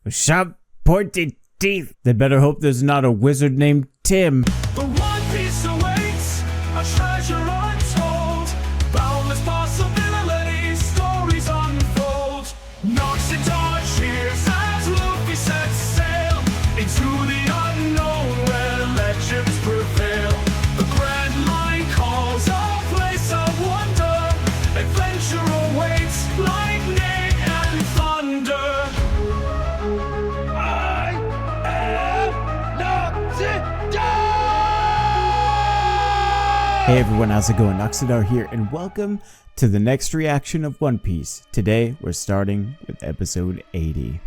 Sharp, pointed teeth. They better hope there's not a wizard named Tim. The One Piece awaits, a treasure untold. Boundless possibilities, stories unfold. Noxiddar cheers as Luffy sets sail into the unknown where legends prevail. The grand line calls a place of wonder. Adventure awaits, lightning and thunder. I am Noxiddar! Hey everyone, how's it going? Noxiddar here, and welcome to the next reaction of One Piece. Today, we're starting with episode 80.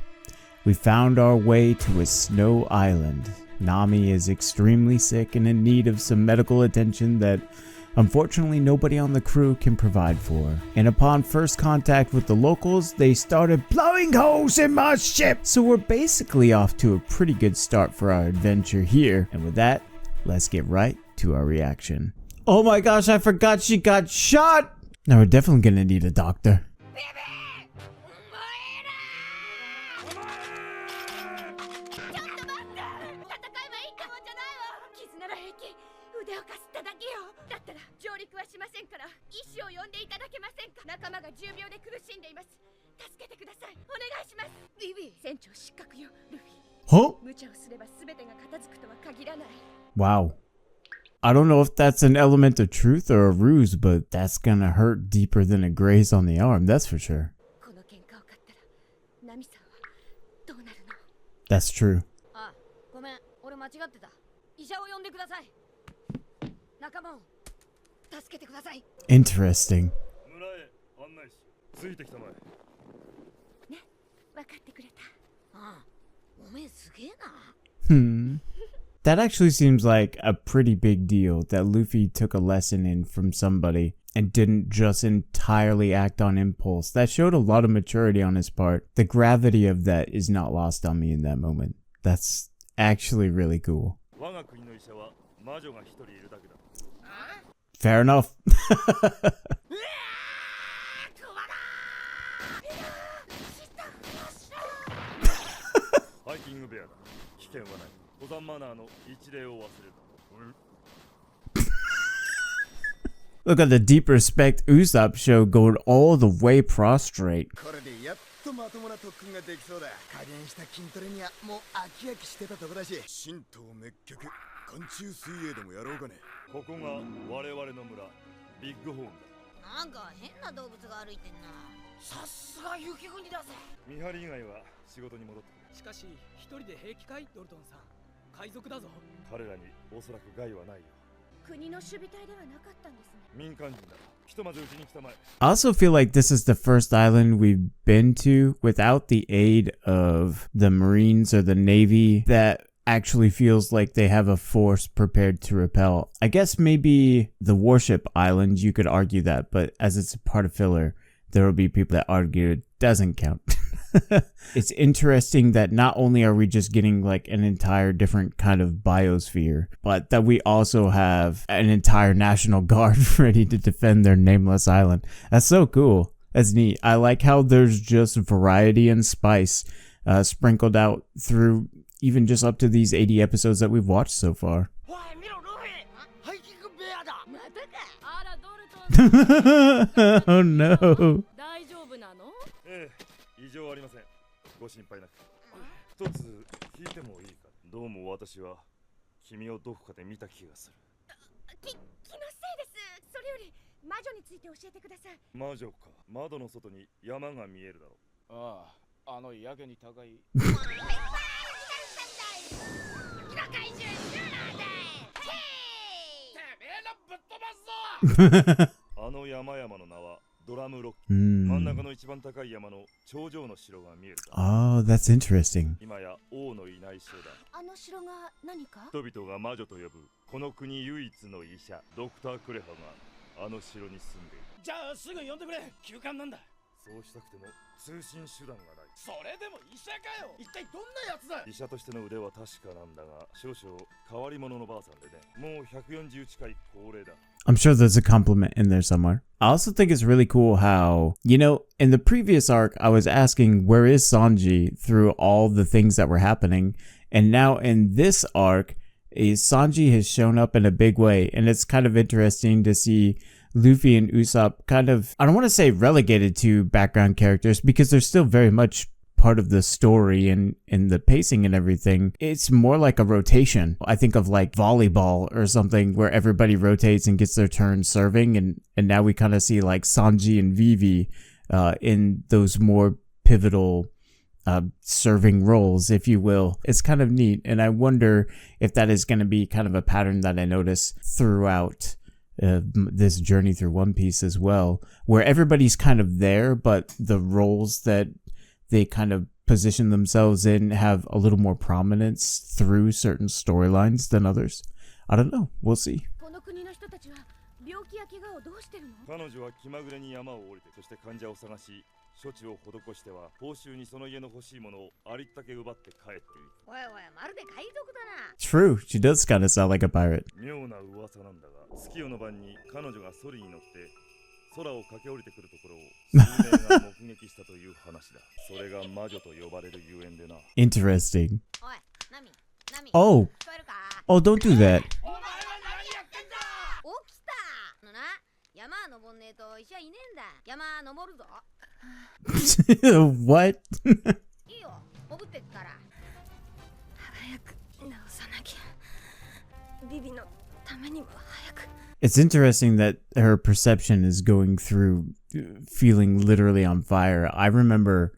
We found our way to a snow island. Nami is extremely sick and in need of some medical attention that unfortunately nobody on the crew can provide for. And upon first contact with the locals, they started blowing holes in my ship. So we're basically off to a pretty good start for our adventure here. And with that, let's get right to our reaction. Oh my gosh, I forgot she got shot! Now we're definitely gonna need a doctor. Huh? Wow. I don't know if that's an element of truth or a ruse, but that's gonna hurt deeper than a graze on the arm, that's for sure. That's true. Interesting. That actually seems like a pretty big deal that Luffy took a lesson in from somebody and didn't just entirely act on impulse. That showed a lot of maturity on his part. The gravity of that is not lost on me in that moment. That's actually really cool. Fair enough. Look at the deep respect Usopp showed going all the way prostrate. I also feel like this is the first island we've been to without the aid of the Marines or the Navy that actually feels like they have a force prepared to repel. I guess maybe the warship island, you could argue that, but as it's a part of filler, there will be people that argue it doesn't count. It's interesting that not only are we just getting like an entire different kind of biosphere, but that we also have an entire national guard ready to defend their nameless island. That's so cool. That's neat. I like how there's just variety and spice sprinkled out through even just up to these 80 episodes that we've watched so far. Oh no. Oh, that's interesting. I'm sure there's a compliment in there somewhere. I also think it's really cool how, in the previous arc, I was asking, where is Sanji through all the things that were happening? And now in this arc, Sanji has shown up in a big way. And it's kind of interesting to see Luffy and Usopp kind of, I don't want to say relegated to background characters because they're still very much part of the story and the pacing and everything. It's more like a rotation. I think of like volleyball or something where everybody rotates and gets their turn serving, and now we kind of see like Sanji and Vivi in those more pivotal serving roles, if you will. It's kind of neat, and I wonder if that is going to be kind of a pattern that I notice throughout this journey through One Piece as well, where everybody's kind of there, but the roles that they kind of position themselves in have a little more prominence through certain storylines than others. I don't know. We'll see. 彼女は気まぐれに山を降りて、そして患者を探し、処置を施しては報酬にその家の欲しいものをありったけ奪って帰っている。おいおい、まるで海賊だな。True, she does kind of sound like a pirate. 妙な噂なんだが、月夜の晩に彼女がソリに乗って空を駆け下りてくるところを数名が目撃したという話だ。それが魔女と呼ばれるゆえんでな。Interesting. おい、ナミ、ナミ。Oh, 聞こえるか？ oh, don't do that. お前は何やってんだ？起きた。のな、山登んねえと医者いねえんだ。山登るぞ。What? いいよ、潜ってっから。早く直さなきゃ。ビビのためにも早く。It's interesting that her perception is going through feeling literally on fire. I remember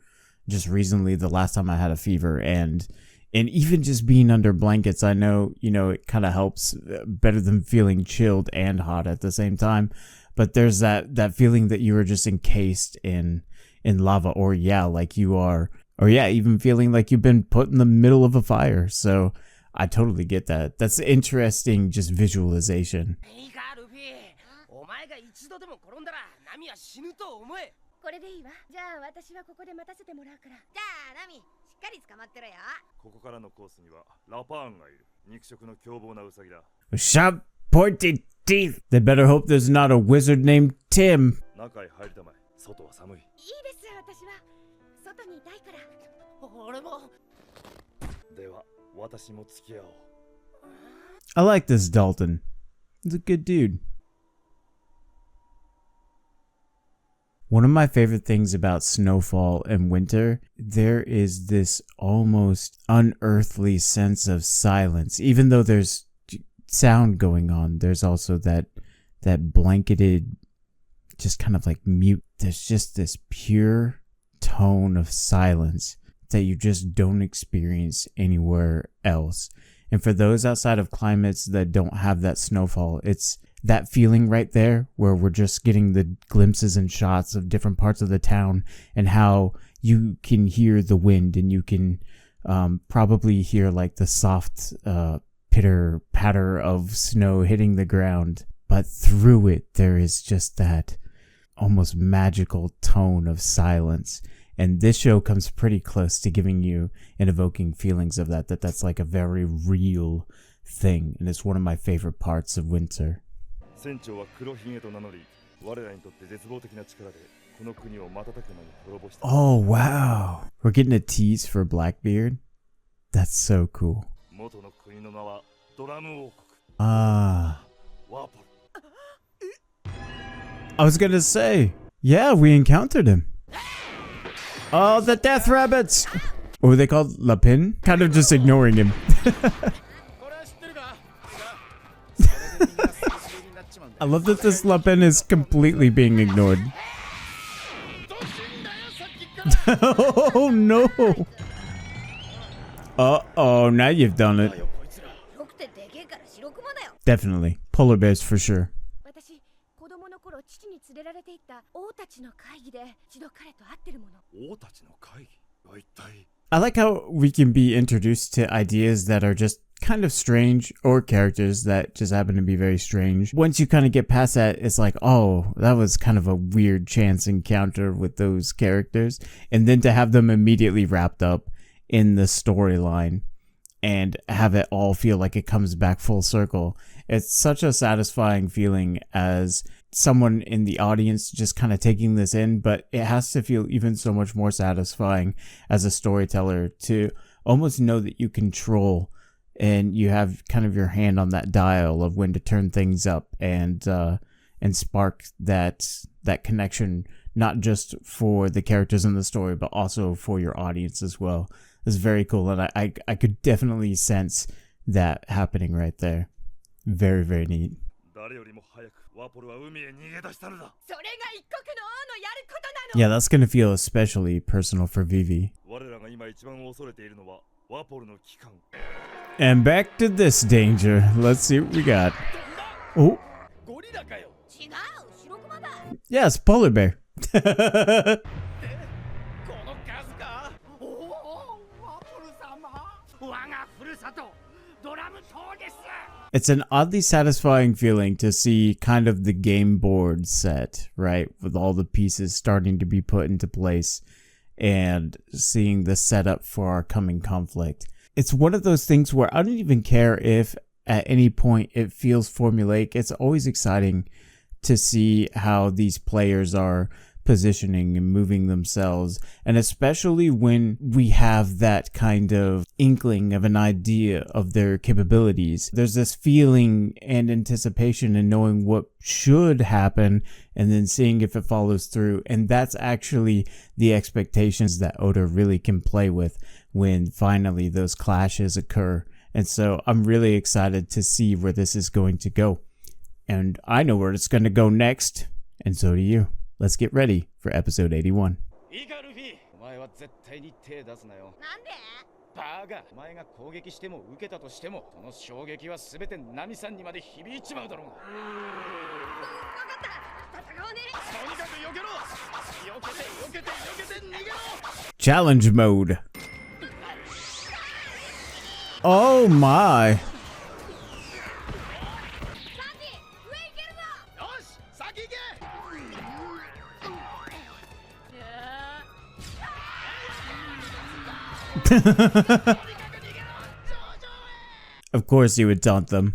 just recently the last time I had a fever, and even just being under blankets, I know, it kind of helps better than feeling chilled and hot at the same time. But there's that feeling that you are just encased in lava, or like you are, or even feeling like you've been put in the middle of a fire. So I totally get that. That's interesting, just visualization. これでいいわ。じゃあ私はここで待たせてもらうから。じゃあナミ、しっかり捕まってろよ。ここからのコースにはラパーンがいる。肉食の凶暴なウサギだ。Sharp pointed teeth. They better hope there's not a wizard named Tim. 中へ入りたまえ。外は寒い。いいです、私は。外にいたいから。俺も。では、私も付き合おう。I like this Dalton. He's a good dude. One of my favorite things about snowfall and winter, there is this almost unearthly sense of silence. Even though there's sound going on, there's also that blanketed, just kind of like mute. There's just this pure tone of silence that you just don't experience anywhere else. And for those outside of climates that don't have that snowfall, it's that feeling right there where we're just getting the glimpses and shots of different parts of the town, and how you can hear the wind, and you can probably hear like the soft pitter patter of snow hitting the ground. But through it, there is just that almost magical tone of silence. And this show comes pretty close to giving you and evoking feelings of that's like a very real thing. And it's one of my favorite parts of winter. 船長は黒ひげと名乗り、我らにとって絶望的な力でこの国を瞬く間に滅ぼした。Oh wow, we're getting a tease for Blackbeard. That's so cool. 元の国の名はドラム王国。Ah. ワポル。I was gonna say, yeah, we encountered him. Oh, the death rabbits! What were they called? Lapin? Kind of just ignoring him. I love that this Lapin is completely being ignored. Oh no! Uh-oh, now you've done it. Definitely. Polar bears for sure. I like how we can be introduced to ideas that are just kind of strange, or characters that just happen to be very strange. Once you kind of get past that, it's like, oh, that was kind of a weird chance encounter with those characters. And then to have them immediately wrapped up in the storyline and have it all feel like it comes back full circle. It's such a satisfying feeling as someone in the audience just kind of taking this in, but it has to feel even so much more satisfying as a storyteller to almost know that you control and you have kind of your hand on that dial of when to turn things up and spark that connection, not just for the characters in the story, but also for your audience as well. It's very cool, and I could definitely sense that happening right there. Very, very neat. Yeah, that's gonna feel especially personal for Vivi. And back to this danger. Let's see what we got. Oh. Yes, polar bear. It's an oddly satisfying feeling to see kind of the game board set, right? With all the pieces starting to be put into place and seeing the setup for our coming conflict. It's one of those things where I don't even care if at any point it feels formulaic. It's always exciting to see how these players are positioning and moving themselves, and especially when we have that kind of inkling of an idea of their capabilities. There's this feeling and anticipation in knowing what should happen and then seeing if it follows through, and that's actually the expectations that Oda really can play with when finally those clashes occur. And so I'm really excited to see where this is going to go, and I know where it's going to go next, and so do you. Let's get ready for episode 81. Challenge mode. Oh my. Of course you would taunt them.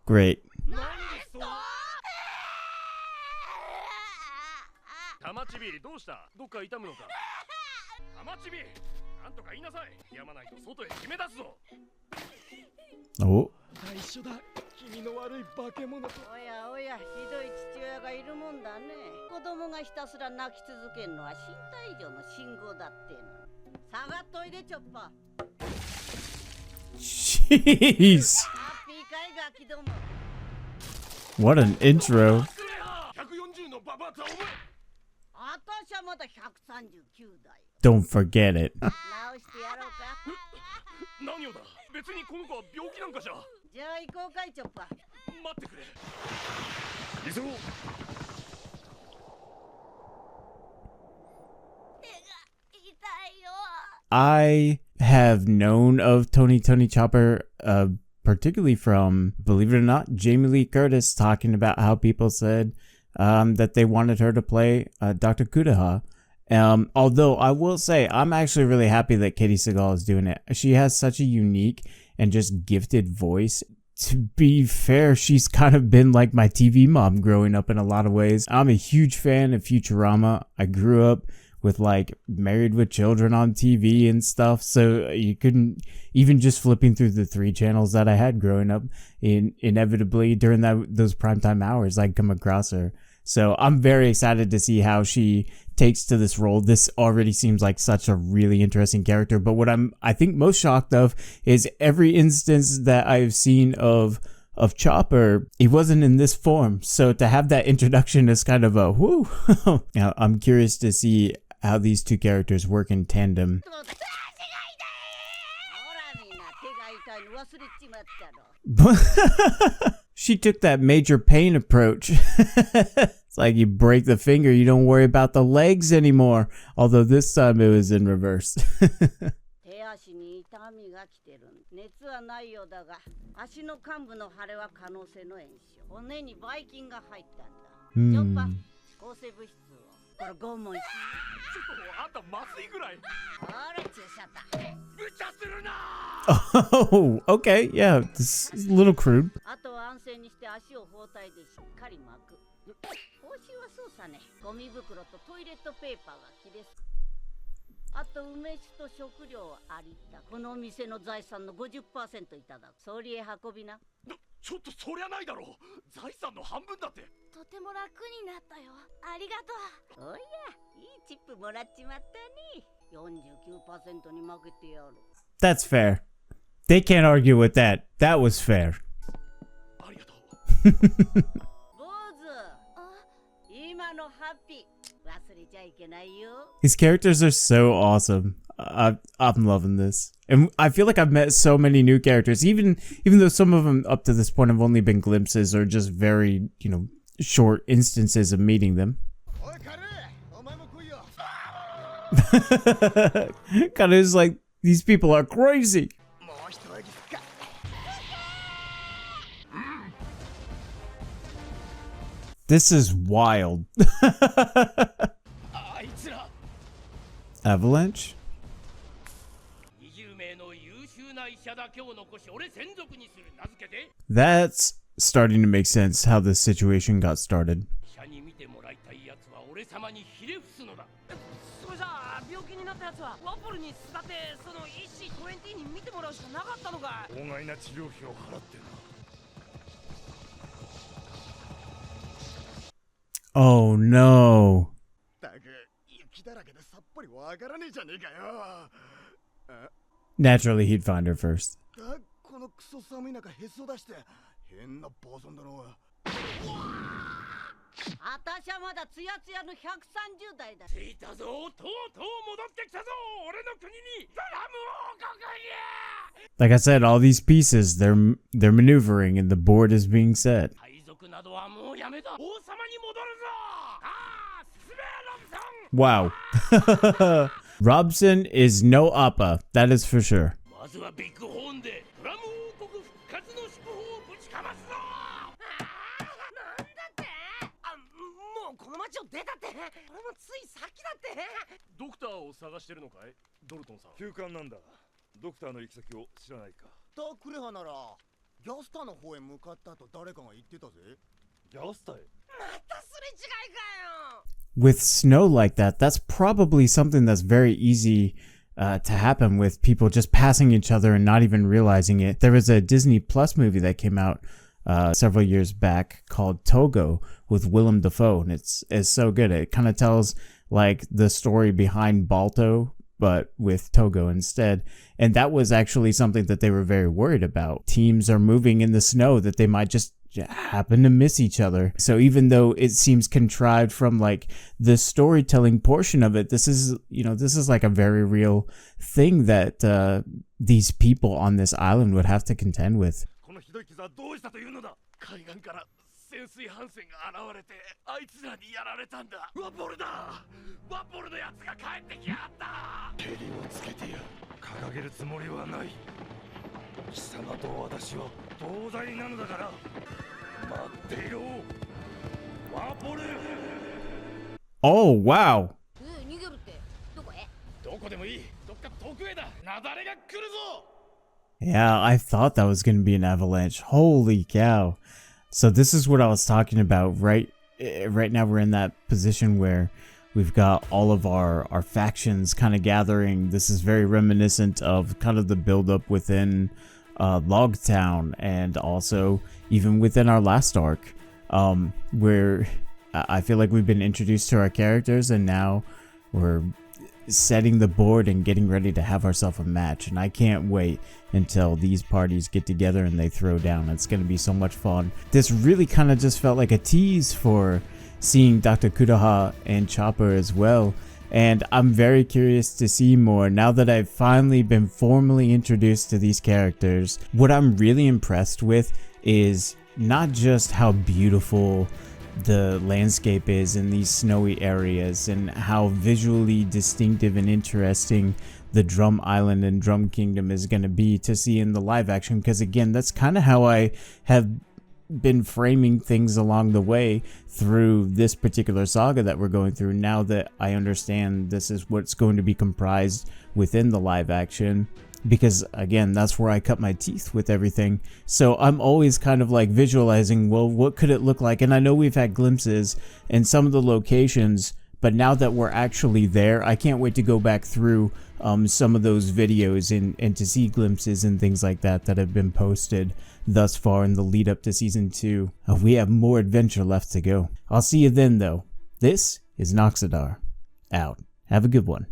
Great. Oh. Jeez. What an intro. Don't forget it. I have known of Tony Chopper, particularly from, believe it or not, Jamie Lee Curtis talking about how people said that they wanted her to play Dr. Kureha. Although I will say, I'm actually really happy that Katie Seagal is doing it. She has such a unique and just gifted voice. To be fair, she's kind of been like my TV mom growing up in a lot of ways. I'm a huge fan of Futurama. I grew up with like Married with Children on TV and stuff, so you couldn't, even just flipping through the 3 channels that I had growing up, inevitably during those primetime hours I'd come across her. So I'm very excited to see how she takes to this role. This already seems like such a really interesting character, but what I think most shocked of is every instance that I've seen of Chopper, he wasn't in this form. So to have that introduction is kind of a whoo. Now, I'm curious to see how these two characters work in tandem. She took that major pain approach. It's like you break the finger, you don't worry about the legs anymore. Although this time it was in reverse. Hmm. 抗生物質をこれ拷問しあんた麻酔ぐらいほら注射だ無茶するな Oh, okay. Yeah, this is a little crude. あとは安静にして足を包帯でしっかり巻く報酬はそうさねゴミ袋とトイレットペーパーが木ですあと梅酒と食料ありったこの店の財産の 50% いただく総理へ運びなちょっとそりゃないだろ財産の半分だってとても楽になったよありがとうおやいいチップもらっちまったね 49% に負けてやる That's fair. They can't argue with that. That was fair. ありがとう坊主今のハッピー忘れちゃいけないよ These characters are so awesome. I'm loving this. And I feel like I've met so many new characters, even though some of them up to this point have only been glimpses or just very, short instances of meeting them. Kind of like, these people are crazy. This is wild. Avalanche? That's starting to make sense how this situation got started. それじゃあ病気になったやつはワポルに巣立ってその医師20に見てもらうしかなかったのか法外な治療費を払ってな Oh no. Naturally, he'd find her first. このクソ寒い中へそ出して変な坊さんだろあたしはまだツヤツヤの130代だいたぞとうとう戻ってきたぞ俺の国にドラム王国に Like I said, all these pieces, they're maneuvering and the board is being set. 海賊などはもうやめだ王様に戻るぞああ進めロブソン Wow. Robson is no Appa, that is for sure. まずはビッグホーンでドラム王国復活の祝砲をぶちかますぞなんだってもうこの町を出たって俺もついさっきだってドクターを探してるのかいドルトンさん休館なんだドクターの行き先を知らないかクレハならギャスタの方へ向かったと誰かが言ってたぜギャスタへまたすれ違いかよ With snow like that, that's probably something that's very easy to happen with people just passing each other and not even realizing it. There was a Disney Plus movie that came out several years back called Togo with Willem Dafoe, and it's so good. It kind of tells like the story behind Balto, but with Togo instead. And that was actually something that they were very worried about. Teams are moving in the snow that they might just happen to miss each other. So even though it seems contrived from like the storytelling portion of it, this is like a very real thing that these people on this island would have to contend with. このひどい傷はどうしたというのだ海岸から潜水艦船が現れてあいつらにやられたんだワポルだワポルのやつが帰ってきやがったケリをつけてや掲げるつもりはない貴様と私は同罪なのだから待っていろワポル Oh, wow. 逃げるってどこへどこでもいいどっか遠くへだ雪崩が来るぞ Yeah, I thought that was going to be an avalanche. Holy cow. So this is what I was talking about. Right now we're in that position where we've got all of our factions kind of gathering. This is very reminiscent of kind of the buildup within Logtown and also even within our last arc, where I feel like we've been introduced to our characters and now we're setting the board and getting ready to have ourselves a match, and I can't wait until these parties get together and they throw down. It's going to be so much fun. This really kind of just felt like a tease for seeing Dr. Kureha and Chopper as well, and I'm very curious to see more now that I've finally been formally introduced to these characters. What I'm really impressed with is not just how beautiful the landscape is in these snowy areas and how visually distinctive and interesting the Drum Island and Drum Kingdom is going to be to see in the live action, because again, that's kind of how I have been framing things along the way through this particular saga that we're going through. Now that I understand this is what's going to be comprised within the live action, because again, that's where I cut my teeth with everything. So I'm always kind of like visualizing, well, what could it look like? And I know we've had glimpses in some of the locations, but now that we're actually there, I can't wait to go back through some of those videos and to see glimpses and things like that that have been posted thus far in the lead up to season 2. We have more adventure left to go. I'll see you then though. This is Noxiddar, out. Have a good one.